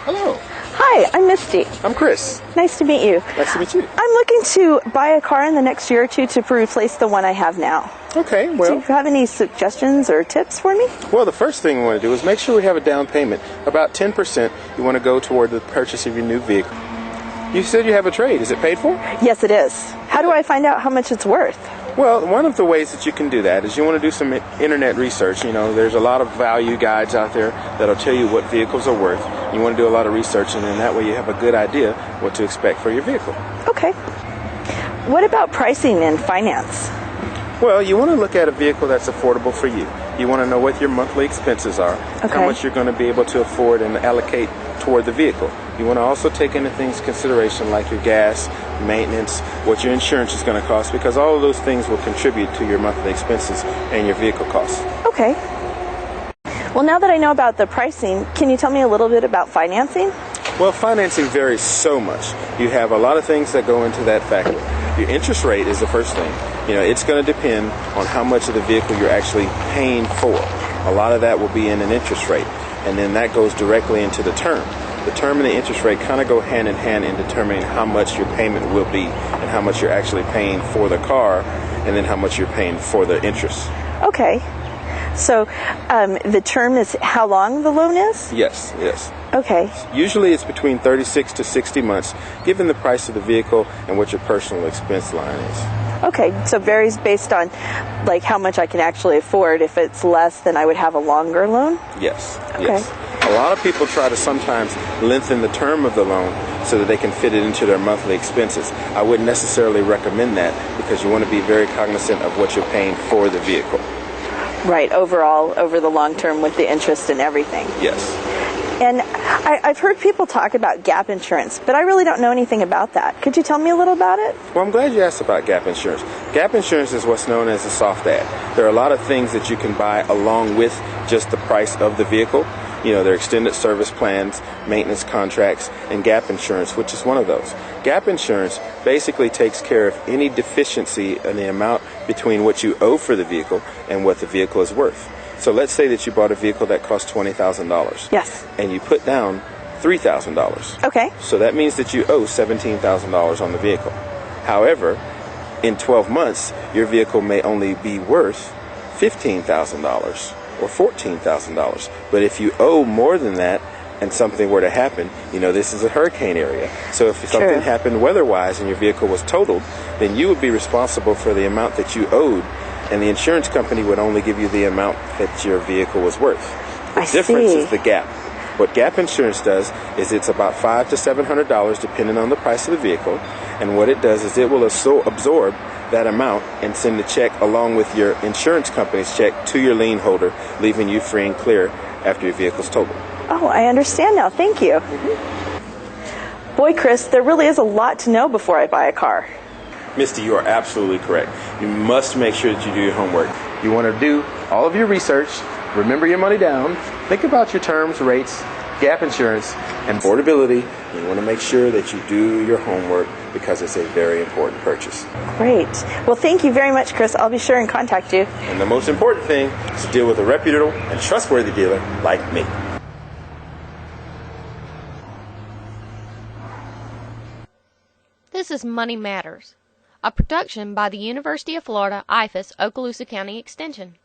Hello. Hi, I'm Misty. I'm Chris. Nice to meet you. Nice to meet you. I'm looking to buy a car in the next year or two to replace the one I have now. Okay, Do well, you have any suggestions or tips for me? well, the first thing we want to do is make sure we have a down payment. About 10% you want to go toward the purchase of your new vehicle. You said you have a trade. Is it paid for? Yes, it is. How do I find out how much it's worth? Well, one of the ways that you can do that is you want to do some internet research. You know, there's a lot of value guides out there that'll tell you what vehicles are worth. You want to do a lot of research, and then that way you have a good idea what to expect for your vehicle. Okay. What about pricing and finance? Well, you want to look at a vehicle that's affordable for you. You want to know what your monthly expenses are, how much you're going to be able to afford and allocate toward the vehicle. You want to also take into things consideration like your gas, maintenance, what your insurance is going to cost, because all of those things will contribute to your monthly expenses and your vehicle costs. Okay. Well, now that I know about the pricing, can you tell me a little bit about financing? Well, financing varies so much. You have a lot of things that go into that factor. Your interest rate is the first thing. You know, it's going to depend on how much of the vehicle you're actually paying for. A lot of that will be in an interest rate, and then that goes directly into the term. The term and the interest rate kind of go hand in hand in determining how much your payment will be and how much you're actually paying for the car, and then how much you're paying for the interest. Okay. So the term is how long the loan is? Yes, yes. Okay. Usually it's between 36 to 60 months, given the price of the vehicle and what your personal expense line is. Okay, so it varies based on like how much I can actually afford. If it's less, then I would have a longer loan? Yes, okay. Yes. A lot of people try to sometimes lengthen the term of the loan so that they can fit it into their monthly expenses. I wouldn't necessarily recommend that because you want to be very cognizant of what you're paying for the vehicle. Right, overall, over the long term with the interest and everything. Yes. And I've heard people talk about gap insurance, but I really don't know anything about that. Could you tell me a little about it? Well, I'm glad you asked about gap insurance. Gap insurance is what's known as a soft add. There are a lot of things that you can buy along with just the price of the vehicle. You know, there are extended service plans, maintenance contracts, and gap insurance, which is one of those. Gap insurance basically takes care of any deficiency in the amount between what you owe for the vehicle and what the vehicle is worth. So let's say that you bought a vehicle that cost $20,000. Yes. And you put down $3,000. Okay. So that means that you owe $17,000 on the vehicle. However, in 12 months, your vehicle may only be worth $15,000 or $14,000. But if you owe more than that and something were to happen, you know, this is a hurricane area. So if something happened weather-wise and your vehicle was totaled, then you would be responsible for the amount that you owed, and the insurance company would only give you the amount that your vehicle was worth. The difference is the gap. What gap insurance does is it's about $500 to $700 depending on the price of the vehicle, and what it does is it will absorb that amount and send the check along with your insurance company's check to your lien holder, leaving you free and clear after your vehicle's totaled. Oh, I understand now. Thank you. Boy, Chris, there really is a lot to know before I buy a car. Misty, you are absolutely correct. You must make sure that you do your homework. You want to do all of your research, remember your money down, think about your terms, rates, gap insurance, and affordability. You want to make sure that you do your homework because it's a very important purchase. Great. Well, thank you very much, Chris. I'll be sure and contact you. And the most important thing is to deal with a reputable and trustworthy dealer like me. This is Money Matters, a production by the University of Florida IFAS Okaloosa County Extension.